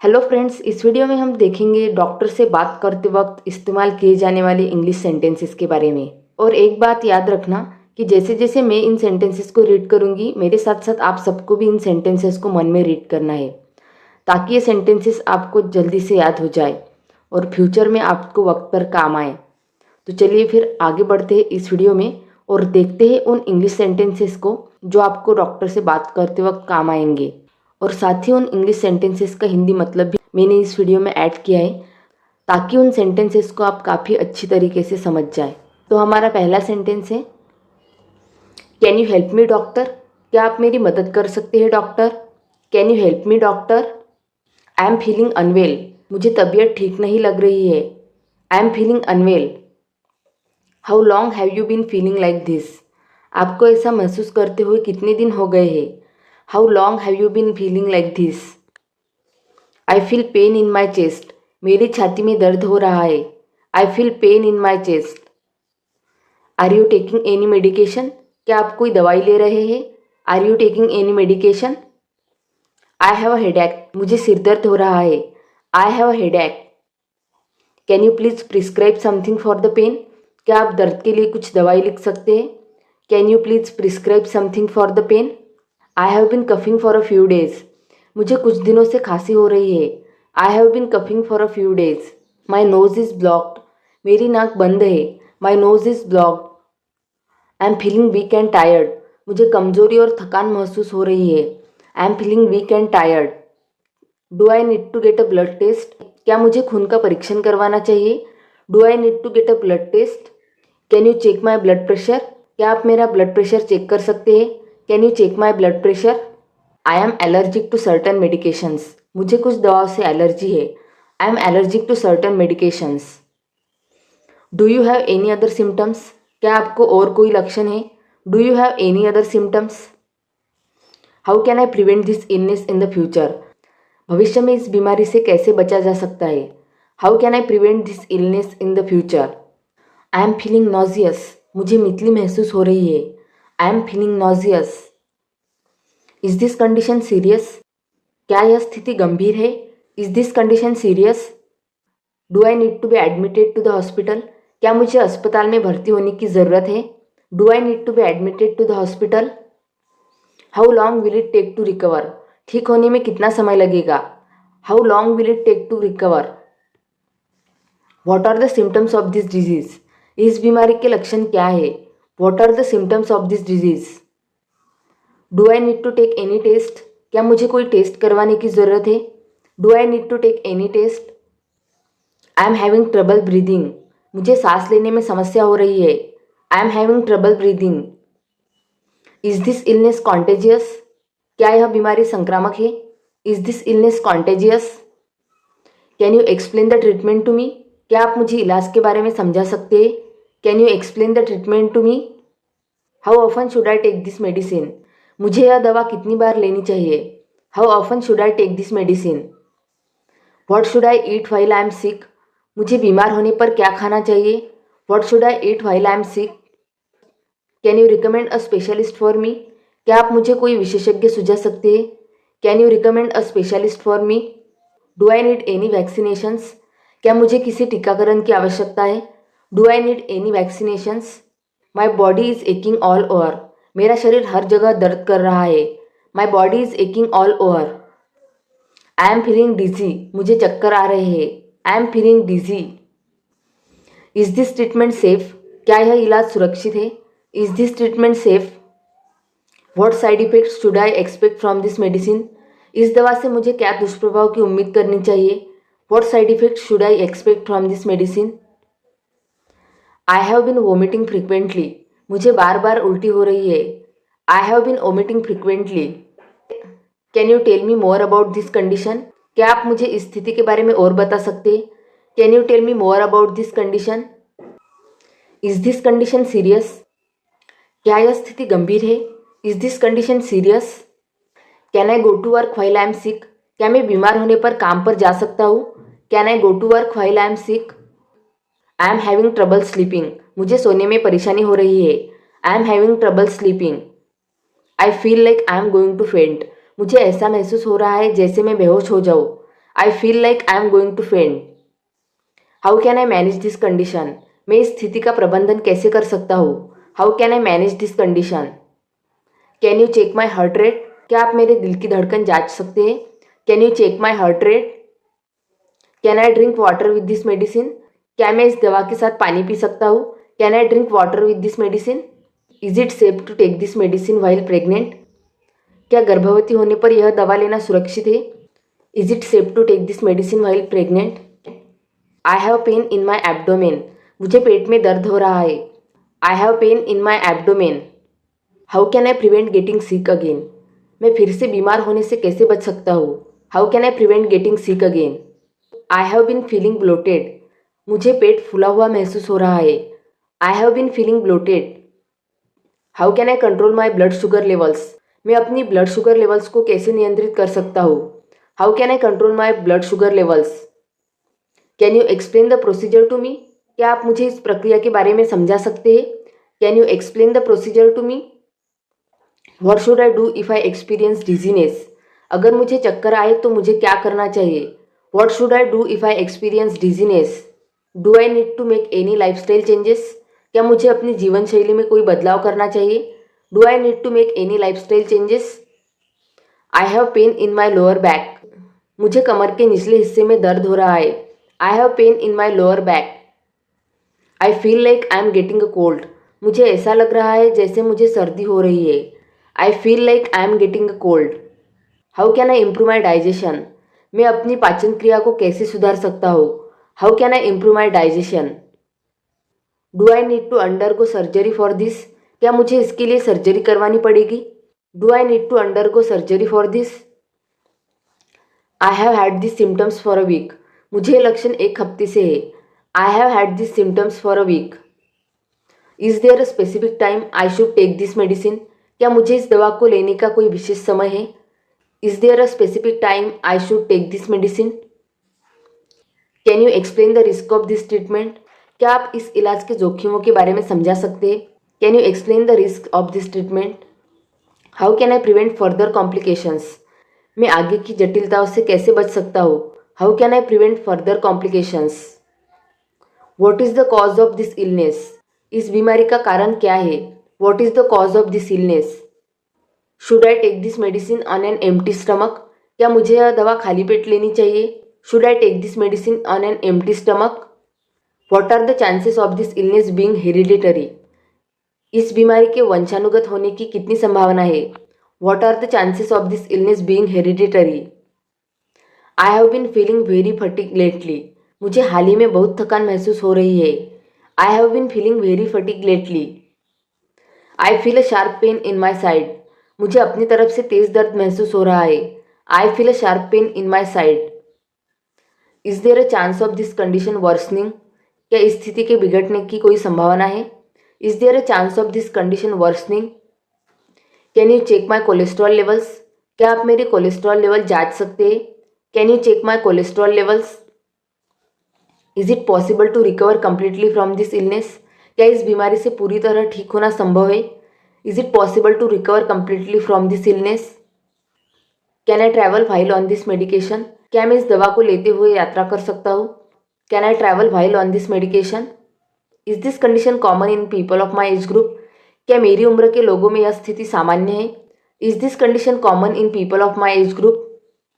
Hello friends, इस video में हम देखेंगे डॉक्टर से बात करते वक्त इस्तेमाल किए जाने वाले इंग्लिश सेंटेंसेस के बारे में। और एक बात याद रखना कि जैसे जैसे मैं इन सेंटेंसेस को रीड करूंगी, मेरे साथ साथ आप सबको भी इन सेंटेंसेस को मन में रीड करना है, ताकि ये सेंटेंसेस आपको जल्दी से याद हो जाए और फ्यूचर में आपको वक्त पर काम आए। तो चलिए फिर आगे बढ़ते हैं इस वीडियो में और देखते हैं उन इंग्लिश सेंटेंसेस को जो आपको डॉक्टर से बात करते वक्त काम आएंगे। और साथ ही उन इंग्लिश सेंटेंसेस का हिंदी मतलब भी मैंने इस वीडियो में ऐड किया है, ताकि उन सेंटेंसेस को आप काफ़ी अच्छी तरीके से समझ जाए। तो हमारा पहला सेंटेंस है, can you help me doctor? क्या आप मेरी मदद कर सकते हैं doctor? Can you help me doctor? I am feeling unwell. मुझे तबीयत ठीक नहीं लग रही है। I am feeling unwell. How long have you been feeling like this? आपको ऐसा महसूस करते हुए कितने दिन हो गए हैं? How long have you been feeling like this? I feel pain in my chest. मेरी छाती में दर्द हो रहा है। I feel pain in my chest. Are you taking any medication? क्या आप कोई दवाई ले रहे हैं? Are you taking any medication? I have a headache. मुझे सिर दर्द हो रहा है। I have a headache. Can you please prescribe something for the pen? क्या आप दर्द के लिए कुछ दवाई लिख सकते हैं? Can you please prescribe something for the pain? I have been coughing for a few days. मुझे कुछ दिनों से खांसी हो रही है। I have been coughing for a few days. My nose is blocked. मेरी नाक बंद है। My nose is blocked. I am feeling weak and tired. मुझे कमजोरी और थकान महसूस हो रही है। I am feeling weak and tired. Do I need to get a blood test? क्या मुझे खून का परीक्षण करवाना चाहिए? Do I need to get a blood test? Can you check my blood pressure? क्या आप मेरा ब्लड प्रेशर चेक कर सकते हैं? Can you check my blood pressure? I am allergic to certain medications. मुझे कुछ दवाओं से एलर्जी है। I am allergic to certain medications. Do you have any other symptoms? क्या आपको और कोई लक्षण है? Do you have any other symptoms? How can I prevent this illness in the future? भविष्य में इस बीमारी से कैसे बचा जा सकता है? How can I prevent this illness in the future? I am feeling nauseous. मुझे मितली महसूस हो रही है। I am feeling nauseous. Is this condition serious? क्या यह स्थिति गंभीर है? Is this condition serious? Do I need to be admitted to the hospital? क्या मुझे अस्पताल में भर्ती होने की ज़रूरत है? Do I need to be admitted to the hospital? How long will it take to recover? ठीक होने में कितना समय लगेगा? How long will it take to recover? What are the symptoms of this disease? इस बीमारी के लक्षण क्या है? What are the symptoms of this disease? Do I need to take any test? क्या मुझे कोई टेस्ट करवाने की ज़रूरत है? Do I need to take any test? I am having trouble breathing. मुझे सांस लेने में समस्या हो रही है। I am having trouble breathing. Is this illness contagious? क्या यह बीमारी संक्रामक है? Is this illness contagious? Can you explain the treatment to me? क्या आप मुझे इलाज के बारे में समझा सकते हैं? Can you explain the treatment to me? How often should I take this medicine? मुझे यह दवा कितनी बार लेनी चाहिए? How often should I take this medicine? What should I eat while I am sick? मुझे बीमार होने पर क्या खाना चाहिए? What should I eat while I am sick? Can you recommend a specialist for me? क्या आप मुझे कोई विशेषज्ञ सुझा सकते हैं? Can you recommend a specialist for me? Do I need any vaccinations? क्या मुझे किसी टीकाकरण की आवश्यकता है? Do I need any vaccinations? My body is aching all over. मेरा शरीर हर जगह दर्द कर रहा है। My body is aching all over. I am feeling dizzy. मुझे चक्कर आ रहे हैं। I am feeling dizzy. Is this treatment safe? क्या यह इलाज सुरक्षित है? Is this treatment safe? What side effects should I expect from this medicine? इस दवा से मुझे क्या दुष्प्रभाव की उम्मीद करनी चाहिए? What side effects should I expect from this medicine? I have been vomiting frequently. मुझे बार बार उल्टी हो रही है। I have been vomiting frequently. Can you tell me more about this condition? क्या आप मुझे इस स्थिति के बारे में और बता सकते हैं? Can you tell me more about this condition? Is this condition serious? क्या यह स्थिति गंभीर है? Is this condition serious? Can I go to work while I am sick? क्या मैं बीमार होने पर काम पर जा सकता हूँ? Can I go to work while I am sick? I am having trouble sleeping. मुझे सोने में परेशानी हो रही है। I am having trouble sleeping. I feel like I am going to faint. मुझे ऐसा महसूस हो रहा है जैसे मैं बेहोश हो जाऊँ। I feel like I am going to faint. How can I manage this condition? मैं इस स्थिति का प्रबंधन कैसे कर सकता हूँ? How can I manage this condition? Can you check my heart rate? क्या आप मेरे दिल की धड़कन जांच सकते हैं? Can you check my heart rate? Can I drink water with this medicine? क्या मैं इस दवा के साथ पानी पी सकता हूँ? Can I drink water with this medicine? Is it safe to take this medicine while pregnant? क्या गर्भवती होने पर यह दवा लेना सुरक्षित है? Is it safe to take this medicine while pregnant? I have pain in my abdomen. मुझे पेट में दर्द हो रहा है। I have pain in my abdomen. How can I prevent getting sick again? मैं फिर से बीमार होने से कैसे बच सकता हूँ? How can I prevent getting sick again? I have been feeling bloated. मुझे पेट फूला हुआ महसूस हो रहा है। I have been feeling bloated. How can I control my blood sugar levels? मैं अपनी ब्लड शुगर लेवल्स को कैसे नियंत्रित कर सकता हूँ? How can I control my blood sugar levels? Can you explain the procedure to me? क्या आप मुझे इस प्रक्रिया के बारे में समझा सकते हैं? Can you explain the procedure to me? What should I do if I experience dizziness? अगर मुझे चक्कर आए तो मुझे क्या करना चाहिए? What should I do if I experience dizziness? Do I need to make any lifestyle changes? क्या मुझे अपनी जीवन शैली में कोई बदलाव करना चाहिए? Do I need to make any lifestyle changes? I have pain in my lower back. मुझे कमर के निचले हिस्से में दर्द हो रहा है। I have pain in my lower back. I feel like I am getting a cold. मुझे ऐसा लग रहा है जैसे मुझे सर्दी हो रही है। I feel like I am getting a cold. How can I improve my digestion? मैं अपनी पाचन क्रिया को कैसे सुधार सकता हूँ? How can I improve my digestion? Do I need to undergo surgery for this? क्या मुझे इसके लिए सर्जरी करवानी पड़ेगी? Do I need to undergo surgery for this? I have had this symptoms for a week. मुझे ये लक्षण एक हफ्ते से है। I have had this symptoms for a week. Is there a specific time I should take this medicine? क्या मुझे इस दवा को लेने का कोई विशेष समय है? Is there a specific time I should take this medicine? Can you explain the risk of this treatment? क्या आप इस इलाज के जोखिमों के बारे में समझा सकते हैं? Can you explain the risk of this treatment? How can I prevent further complications? मैं आगे की जटिलताओं से कैसे बच सकता हूँ? How can I prevent further complications? What is the cause of this illness? इस बीमारी का कारण क्या है? What is the cause of this illness? Should I take this medicine on an empty stomach? क्या मुझे यह दवा खाली पेट लेनी चाहिए? Should I take this medicine on an empty stomach? What are the chances of this illness being hereditary? इस बीमारी के वंशानुगत होने की कितनी संभावना है? What are the chances of this illness being hereditary? I have been feeling very fatigue lately. मुझे हाल ही में बहुत थकान महसूस हो रही है। I have been feeling very fatigue lately. I feel a sharp pain in my side. मुझे अपनी तरफ से तेज दर्द महसूस हो रहा है। I feel a sharp pain in my side. Is there a chance of this condition worsening? क्या इस स्थिति के बिगड़ने की कोई संभावना है? Is there a chance of this condition worsening? Can you check my cholesterol levels? क्या आप मेरे कोलेस्ट्रॉल लेवल जांच सकते हैं? Can you check my cholesterol levels? Is it possible to recover completely from this illness? क्या इस बीमारी से पूरी तरह ठीक होना संभव है? Is it possible to recover completely from this illness? Can I travel while on this medication? क्या मैं इस दवा को लेते हुए यात्रा कर सकता हूँ? Can I travel while on this medication? Is this condition common in people of my age group? क्या मेरी उम्र के लोगों में यह स्थिति सामान्य है? Is this condition common in people of my age group?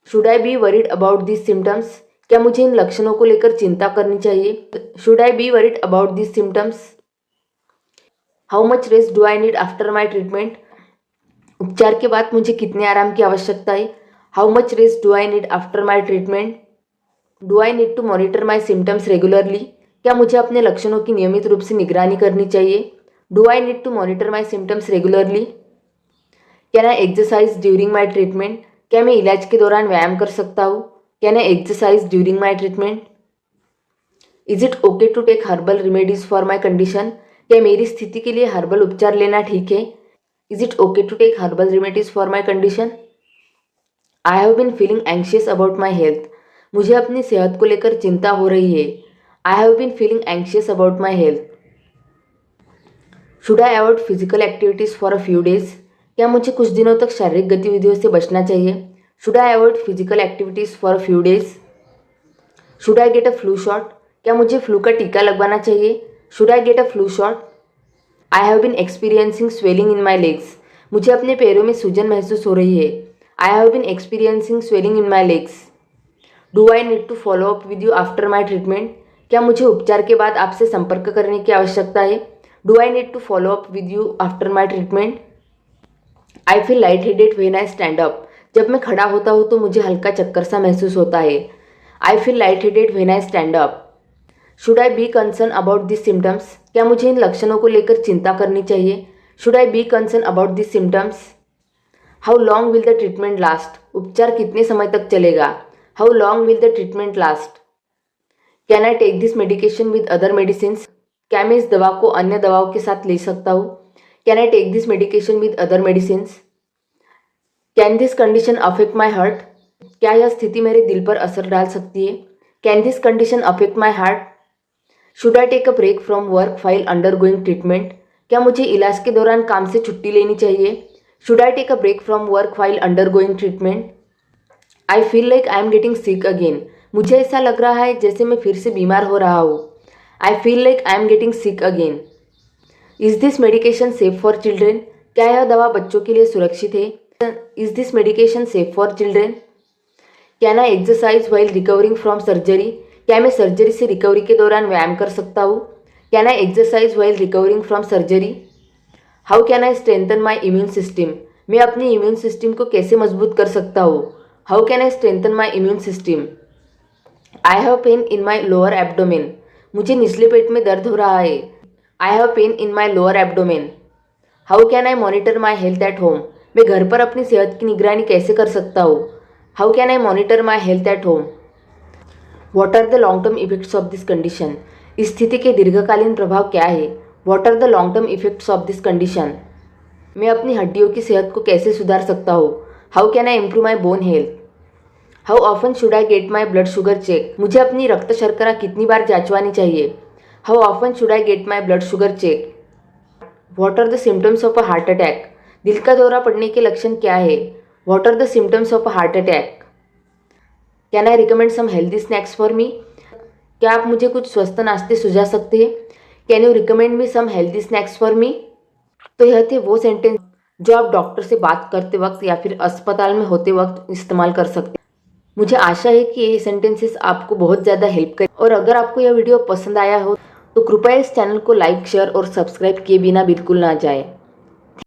Should I be worried about this symptoms? क्या मुझे इन लक्षणों को लेकर चिंता करनी चाहिए? Should I be worried about this symptoms? How much rest do I need after my treatment? उपचार के बाद मुझे कितने आराम की आवश्यकता है? How much rest do I need after my treatment? Do I need to monitor my symptoms regularly? क्या मुझे अपने लक्षणों की नियमित रूप से निगरानी करनी चाहिए? Do I need to monitor my symptoms regularly? Can I exercise during my treatment? क्या मैं इलाज के दौरान व्यायाम कर सकता हूँ? Can I exercise during my treatment? Is it okay to take herbal remedies for my condition? क्या मेरी स्थिति के लिए हर्बल उपचार लेना ठीक है? Is it okay to take herbal remedies for my condition? I have been feeling anxious about my health. मुझे अपनी सेहत को लेकर चिंता हो रही है। I have been feeling anxious about my health. Should I avoid physical activities for a few days? क्या मुझे कुछ दिनों तक शारीरिक गतिविधियों से बचना चाहिए? Should I avoid physical activities for a few days? Should I get a flu shot? क्या मुझे फ्लू का टीका लगवाना चाहिए? Should I get a flu shot? I have been experiencing swelling in my legs. मुझे अपने पैरों में सूजन महसूस हो रही है। I have been experiencing swelling in my legs. Do I need to follow up with you after my treatment? क्या मुझे उपचार के बाद आपसे संपर्क करने की आवश्यकता है? Do I need to follow up with you after my treatment? I feel light headed when I stand up. जब मैं खड़ा होता हूँ तो मुझे हल्का चक्कर सा महसूस होता है। I feel light headed when I stand up. Should I be concern about this symptoms? क्या मुझे इन लक्षणों को लेकर चिंता करनी चाहिए? Should I be concern about this symptoms? How long will the treatment last? उपचार कितने समय तक चलेगा? How long will the treatment last? Can I take this medication with other medicines? क्या मैं इस दवा को अन्य दवाओं के साथ ले सकता हूँ? Can I take this medication with other medicines? Can this condition affect my heart? क्या यह स्थिति मेरे दिल पर असर डाल सकती है? Can this condition affect my heart? Should I take a break from work while undergoing treatment? क्या मुझे इलाज के दौरान काम से छुट्टी लेनी चाहिए? Should I take a break from work while undergoing treatment? I feel like I am getting sick again. मुझे ऐसा लग रहा है जैसे मैं फिर से बीमार हो रहा हूँ। आई feel like I am getting sick again. Is this medication safe for children? क्या यह दवा बच्चों के लिए सुरक्षित है? Is this medication safe for children? Can I exercise while recovering from surgery? क्या मैं सर्जरी से रिकवरी के दौरान व्यायाम कर सकता हूँ? Can I exercise while recovering from surgery? How can I strengthen my immune system? मैं अपनी इम्यून सिस्टम को कैसे मजबूत कर सकता हूँ? How can I strengthen my immune system? I have pain in my lower abdomen. मुझे निचले पेट में दर्द हो रहा है। I have pain in my lower abdomen. How can I monitor my health at home? मैं घर पर अपनी सेहत की निगरानी कैसे कर सकता हूँ? How can I monitor my health at home? What are the long term effects of this condition? इस स्थिति के दीर्घकालीन प्रभाव क्या है? What are the long term effects of this condition? मैं अपनी हड्डियों की सेहत को कैसे सुधार सकता हूँ? How can I improve my bone health? How often should I get my blood sugar check? मुझे अपनी रक्त शर्करा कितनी बार जांचवानी चाहिए? How often should I get my blood sugar check? What are the symptoms of a heart attack? दिल का दौरा पड़ने के लक्षण क्या है? What are the symptoms of a heart attack? Can I recommend some healthy snacks for me? क्या आप मुझे कुछ स्वस्थ नाश्ते सुझा सकते हैं? Can you recommend me some healthy snacks for me? तो यह थे वो सेंटेंस जो आप डॉक्टर से बात करते वक्त या फिर अस्पताल में होते वक्त इस्तेमाल कर सकते हैं। मुझे आशा है कि ये सेंटेंसेस आपको बहुत ज़्यादा हेल्प करें, और अगर आपको यह वीडियो पसंद आया हो तो कृपया इस चैनल को लाइक, शेयर और सब्सक्राइब किए बिना बिल्कुल ना जाए।